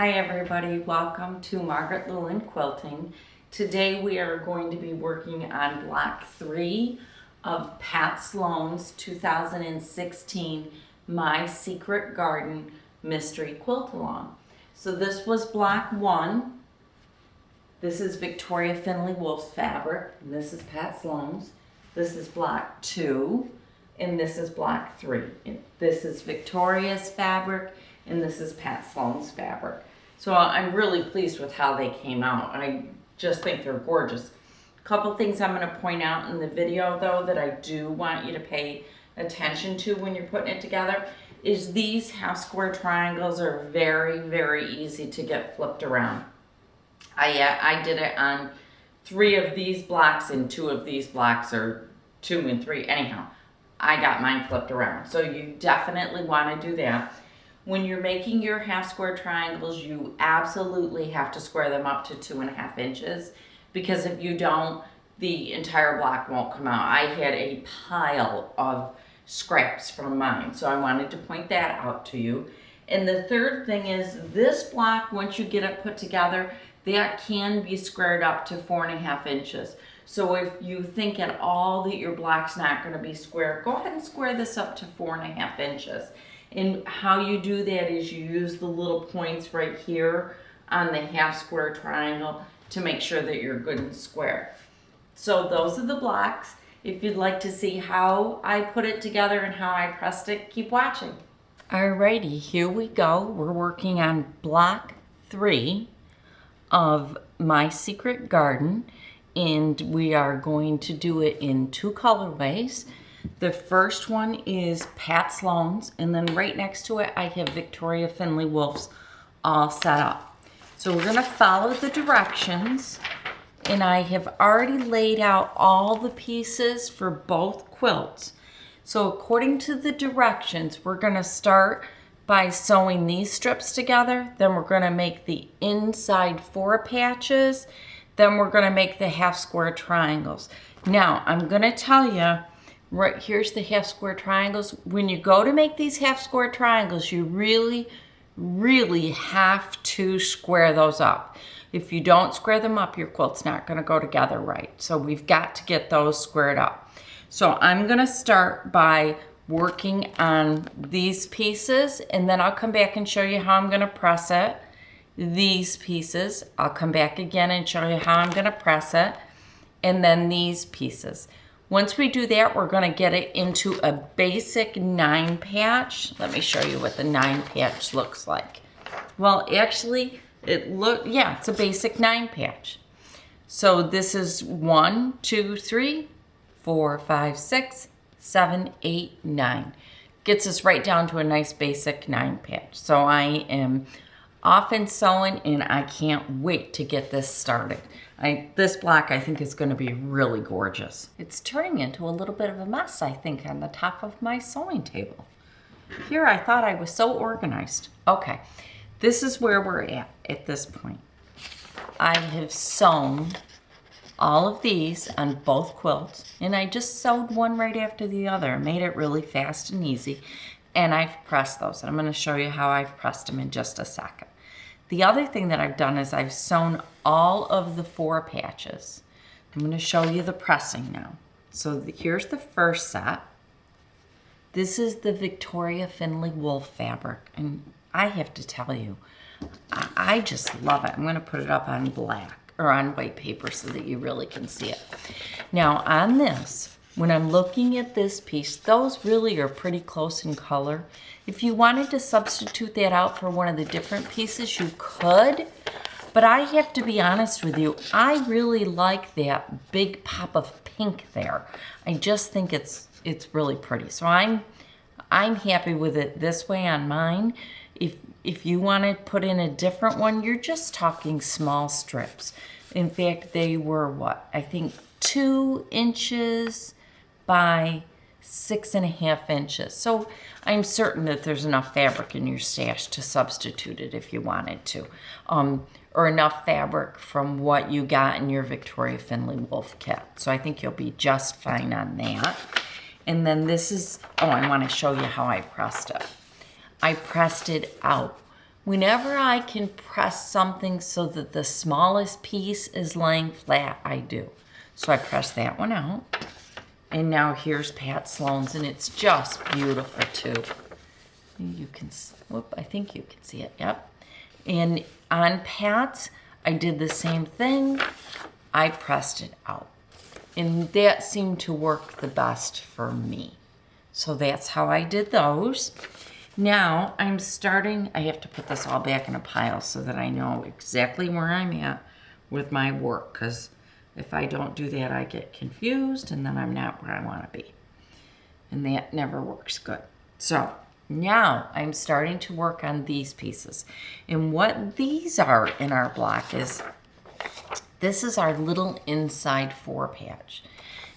Hi everybody, welcome to Margaret Llewellyn Quilting. Today we are going to be working on block 3 of Pat Sloan's 2016 My Secret Garden Mystery Quilt Along. So this was block 1. This is Victoria Finley Wolf's fabric, and this is Pat Sloan's. This is block 2, and this is block 3. This is Victoria's fabric, and this is Pat Sloan's fabric. So I'm really pleased with how they came out. I just think they're gorgeous. A couple things I'm going to point out in the video though that I do want you to pay attention to when you're putting it together is these half square triangles are very, very easy to get flipped around. I did it on 3 of these blocks and 2 of these blocks, or 2 and 3. Anyhow, I got mine flipped around. So you definitely want to do that. When you're making your half square triangles, you absolutely have to square them up to 2.5 inches, because if you don't, the entire block won't come out. I had a pile of scraps from mine, so I wanted to point that out to you. And the third thing is this block, once you get it put together, that can be squared up to 4.5 inches. So if you think at all that your block's not going to be square, go ahead and square this up to 4.5 inches. And how you do that is you use the little points right here on the half square triangle to make sure that you're good and square. So those are the blocks. If you'd like to see how I put it together and how I pressed it, keep watching. Alrighty, here we go. We're working on block 3 of My Secret Garden, and we are going to do it in 2 colorways. The first one is Pat Sloan's, and then right next to it I have Victoria Finley Wolf's all set up. So we're going to follow the directions, and I have already laid out all the pieces for both quilts. So according to the directions, we're going to start by sewing these strips together, then we're going to make the inside 4 patches, then we're going to make the half square triangles. Now I'm going to tell you, right here's the half square triangles. When you go to make these half square triangles, you really have to square those up. If you don't square them up, your quilt's not going to go together right. So we've got to get those squared up. So I'm going to start by working on these pieces, and then I'll come back and show you how I'm going to press it. These pieces, I'll come back again and show you how I'm going to press it, and then these pieces. Once we do that, we're going to get it into a basic 9 patch. Let me show you what the 9 patch looks like. Well, actually, it's a basic 9 patch. So this is 1, 2, 3, 4, 5, 6, 7, 8, 9. Gets us right down to a nice basic 9 patch. So I am off and sewing, and I can't wait to get this started. This block I think is going to be really gorgeous. It's turning into a little bit of a mess, I think, on the top of my sewing table. Here I thought I was so organized. Okay, this is where we're at this point. I have sewn all of these on both quilts, and I just sewed one right after the other, made it really fast and easy, and I've pressed those. And I'm going to show you how I've pressed them in just a second. The other thing that I've done is I've sewn all of the 4 patches. I'm going to show you the pressing now. So here's the first set. This is the Victoria Finley Wolf fabric, and I have to tell you, I just love it. I'm going to put it up on black or on white paper so that you really can see it. Now on this, when I'm looking at this piece, those really are pretty close in color. If you wanted to substitute that out for one of the different pieces, you could, but I have to be honest with you, I really like that big pop of pink there. I just think it's really pretty. So I'm happy with it this way on mine. If you want to put in a different one, you're just talking small strips. In fact, they were what? I think 2 inches by 6.5 inches. So I'm certain that there's enough fabric in your stash to substitute it if you wanted to. Or enough fabric from what you got in your Victoria Finley Wolf kit. So I think you'll be just fine on that. And then this is, I want to show you how I pressed it. I pressed it out Whenever I can press something so that the smallest piece is laying flat, I do. So I press that one out. And now here's Pat Sloan's, and it's just beautiful too. You can, whoop, I think you can see it, yep. And on Pat's, I did the same thing. I pressed it out. And that seemed to work the best for me. So that's how I did those. Now I'm starting, I have to put this all back in a pile so that I know exactly where I'm at with my work, because if I don't do that, I get confused and then I'm not where I want to be. And that never works good. So now I'm starting to work on these pieces. And what these are in our block is, this is our little inside 4-patch.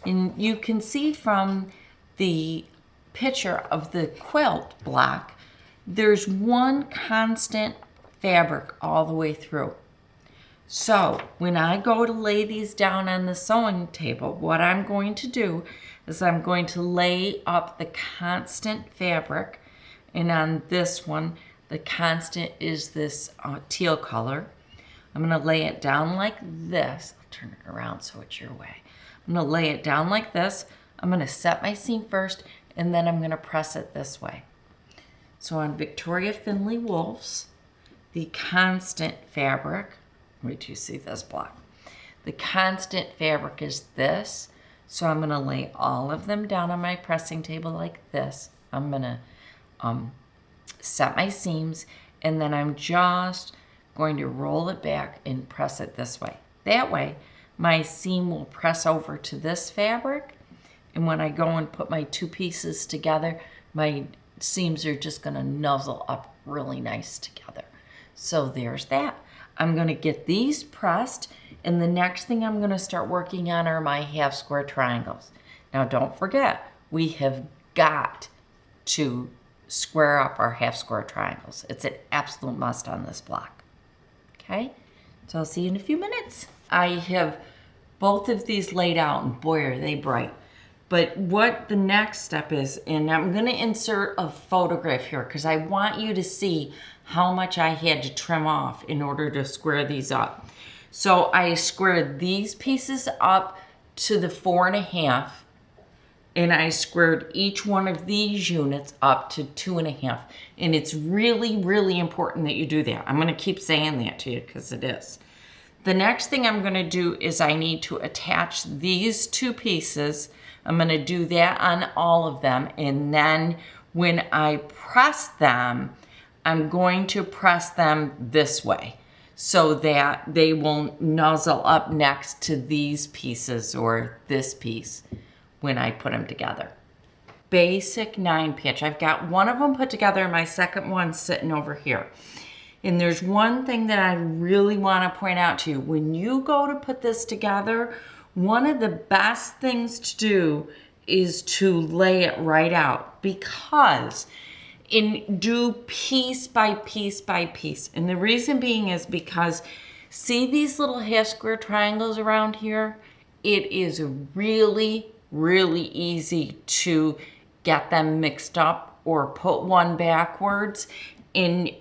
And you can see from the picture of the quilt block, there's one constant fabric all the way through. So when I go to lay these down on the sewing table, what I'm going to do is I'm going to lay up the constant fabric, and on this one, the constant is this teal color. I'm going to lay it down like this. I'll turn it around so it's your way. I'm going to lay it down like this. I'm going to set my seam first, and then I'm going to press it this way. So on Victoria Finley Wolf's, the constant fabric, wait till you see this block. The constant fabric is this. So I'm going to lay all of them down on my pressing table like this. I'm going to set my seams, and then I'm just going to roll it back and press it this way. That way, my seam will press over to this fabric, and when I go and put my two pieces together, my seams are just going to nuzzle up really nice together. So there's that. I'm going to get these pressed, and the next thing I'm going to start working on are my half square triangles. Now don't forget, we have got to square up our half square triangles. It's an absolute must on this block. Okay, so I'll see you in a few minutes. I have both of these laid out, and boy are they bright. But what the next step is, and I'm going to insert a photograph here because I want you to see how much I had to trim off in order to square these up. So I squared these pieces up to the 4.5, and I squared each one of these units up to 2.5. And it's really, really important that you do that. I'm going to keep saying that to you because it is. The next thing I'm going to do is I need to attach these two pieces. I'm going to do that on all of them, and then when I press them, I'm going to press them this way so that they will nuzzle up next to these pieces or this piece when I put them together. Basic 9-patch. I've got one of them put together and my second one sitting over here. And there's one thing that I really want to point out to you. When you go to put this together, one of the best things to do is to lay it right out, because do piece by piece by piece. And the reason being is because see these little half square triangles around here? It is really, really easy to get them mixed up or put one backwards. And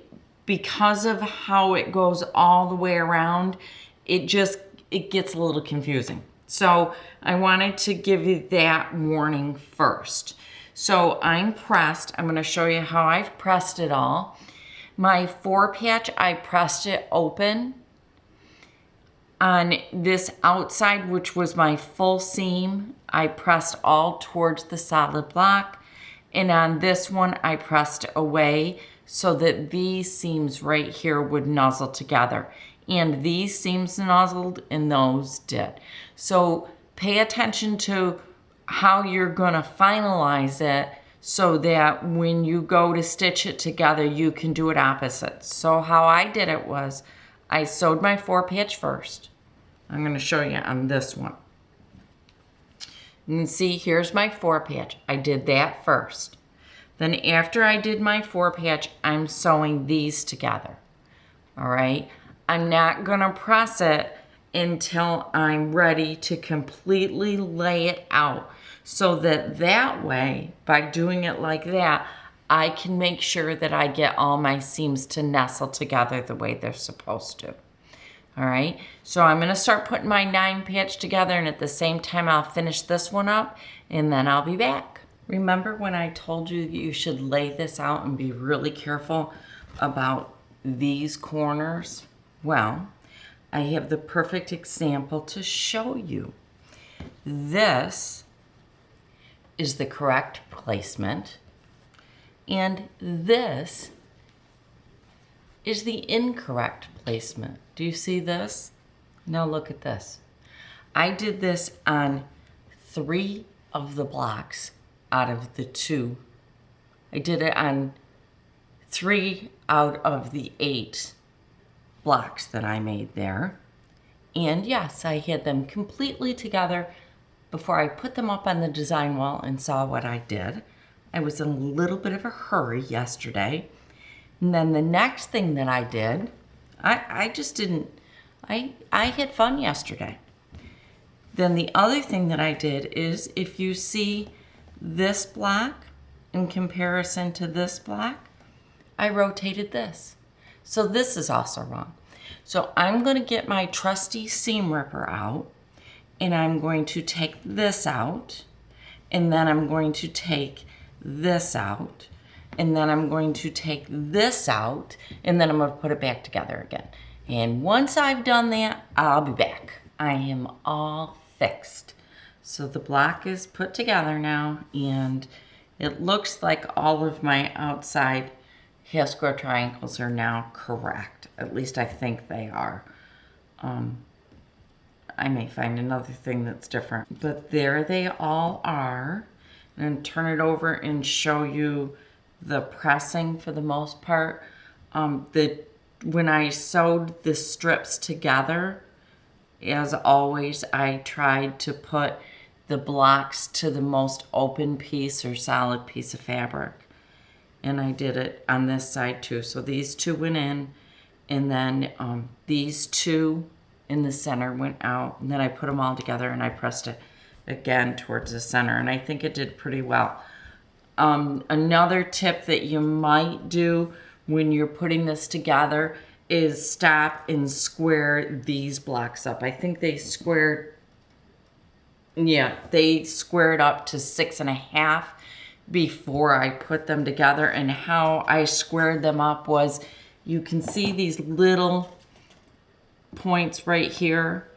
because of how it goes all the way around, it gets a little confusing. So I wanted to give you that warning first. So I'm pressed. I'm going to show you how I've pressed it all. My 4-patch, I pressed it open on this outside, which was my full seam. I pressed all towards the solid block. And on this one, I pressed away so that these seams right here would nuzzle together. And these seams nuzzled and those did. So pay attention to how you're gonna finalize it so that when you go to stitch it together, you can do it opposite. So how I did it was, I sewed my 4-patch first. I'm gonna show you on this one. You can see here's my 4-patch. I did that first. Then after I did my 4-patch, I'm sewing these together, all right? I'm not gonna press it until I'm ready to completely lay it out, so that way, by doing it like that, I can make sure that I get all my seams to nestle together the way they're supposed to. All right, so I'm gonna start putting my 9 patch together, and at the same time I'll finish this one up, and then I'll be back. Remember when I told you you should lay this out and be really careful about these corners? Well, I have the perfect example to show you. This is the correct placement, and this is the incorrect placement. Do you see this? Now look at this. I did this on 3 of the blocks out of the 2. I did it on 3 out of the 8 blocks that I made there. And yes, I had them completely together before I put them up on the design wall and saw what I did. I was in a little bit of a hurry yesterday. And then the next thing that I did, I had fun yesterday. Then the other thing that I did is, if you see this block in comparison to this block, I rotated this. So this is also wrong. So I'm going to get my trusty seam ripper out, and I'm going to take this out, and then I'm going to take this out, and then I'm going to take this out, and then I'm going to put it back together again. And once I've done that, I'll be back. I am all fixed. So the block is put together now, and it looks like all of my outside half square triangles are now correct. At least I think they are. I may find another thing that's different, but there they all are. And turn it over and show you the pressing for the most part. When I sewed the strips together, as always, I tried to put the blocks to the most open piece or solid piece of fabric. And I did it on this side too. So these 2 went in, and then these 2 in the center went out, and then I put them all together and I pressed it again towards the center, and I think it did pretty well. Another tip that you might do when you're putting this together is stop and square these blocks up. I think they squared, they squared up to 6.5 before I put them together. And how I squared them up was, you can see these little points right here,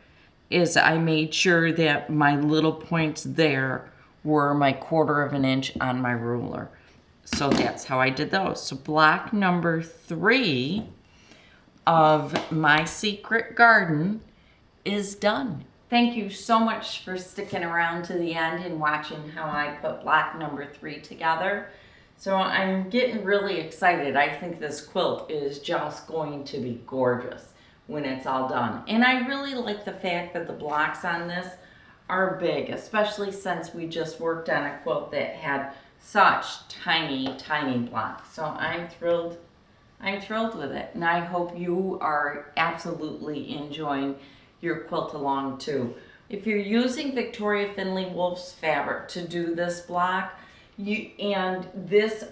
is I made sure that my little points there were my 1/4 of an inch on my ruler. So that's how I did those. So block number 3 of my secret garden is done. Thank you so much for sticking around to the end and watching how I put block number 3 together. So I'm getting really excited. I think this quilt is just going to be gorgeous when it's all done. And I really like the fact that the blocks on this are big, especially since we just worked on a quilt that had such tiny, tiny blocks. So I'm thrilled with it. And I hope you are absolutely enjoying your quilt along too. If you're using Victoria Finley Wolf's fabric to do this block,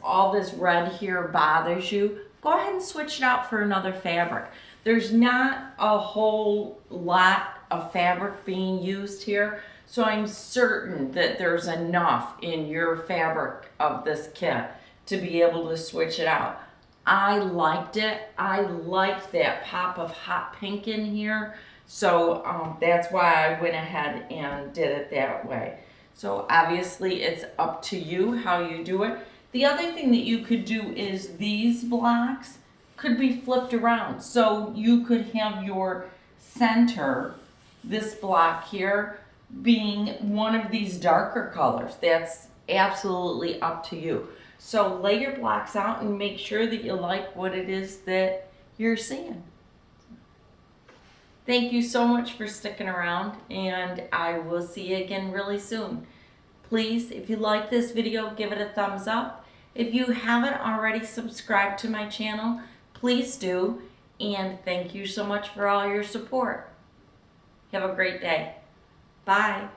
all this red here bothers you, go ahead and switch it out for another fabric. There's not a whole lot of fabric being used here, so I'm certain that there's enough in your fabric of this kit to be able to switch it out. I liked it. I liked that pop of hot pink in here, so that's why I went ahead and did it that way. So obviously it's up to you how you do it. The other thing that you could do is these blocks could be flipped around. So you could have your center, this block here, being one of these darker colors. That's absolutely up to you. So lay your blocks out and make sure that you like what it is that you're seeing. Thank you so much for sticking around, and I will see you again really soon. Please, if you like this video, give it a thumbs up. If you haven't already subscribed to my channel, please do. And thank you so much for all your support. Have a great day. Bye.